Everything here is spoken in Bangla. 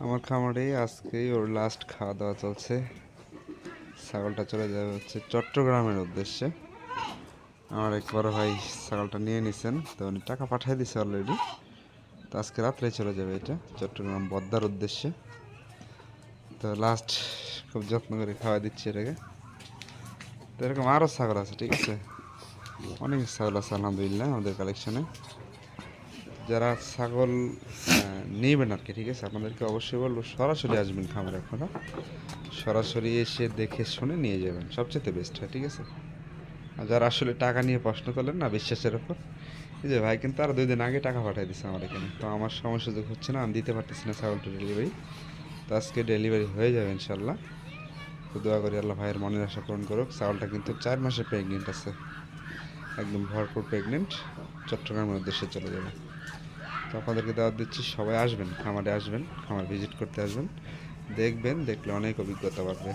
আমার খামারে আজকেই ওর লাস্ট খাওয়া দাওয়া চলছে। ছাগলটা চলে যাবে হচ্ছে চট্টগ্রামের উদ্দেশ্যে। আমার এক বড় ভাই ছাগলটা নিয়ে নিছেন, তো উনি টাকা পাঠিয়ে দিছে অলরেডি। তো আজকে রাত্রে চলে যাবে এটা চট্টগ্রাম বদ্দার উদ্দেশ্যে। তো লাস্ট খুব যত্ন করে খাওয়া দিচ্ছি এটাকে। তো এরকম আরও ছাগল আছে, ঠিক আছে, অনেক ছাগল আছে আলহামদুলিল্লাহ আমাদের কালেকশনে। যারা ছাগল নেবেন আর কি, ঠিক আছে, আপনাদেরকে অবশ্যই বলবো সরাসরি আসবেন খামারে। আপনারা সরাসরি এসে দেখে শুনে নিয়ে যাবেন, সবচেয়ে বেস্ট হয়, ঠিক আছে। আর যারা আসলে টাকা নিয়ে প্রশ্ন করলেন না বিশ্বাসের ওপর, এই যে ভাই কিন্তু আর 2 দিন আগে টাকা পাঠিয়ে দিচ্ছে আমার এখানে, তো আমার সময় সুযোগ হচ্ছে না, আমি দিতে পারতেছি না ছাগলটা ডেলিভারি। তো আজকে ডেলিভারি হয়ে যাবে ইনশাল্লাহ। তো দোয়া করি আল্লাহ ভাইয়ের মনের আশা পূরণ করুক। ছাগলটা কিন্তু 4 মাসে প্রেগনেন্ট আছে, একদম ভরপুর প্রেগনেন্ট। চট্টগ্রামের উদ্দেশ্যে চলে যাবে। তো আপনাদেরকে দাওয়াত দিচ্ছি, সবাই আসবেন, খামারে আসবেন, খামার ভিজিট করতে আসবেন, দেখবেন, দেখলে অনেক অভিজ্ঞতা বাড়বে।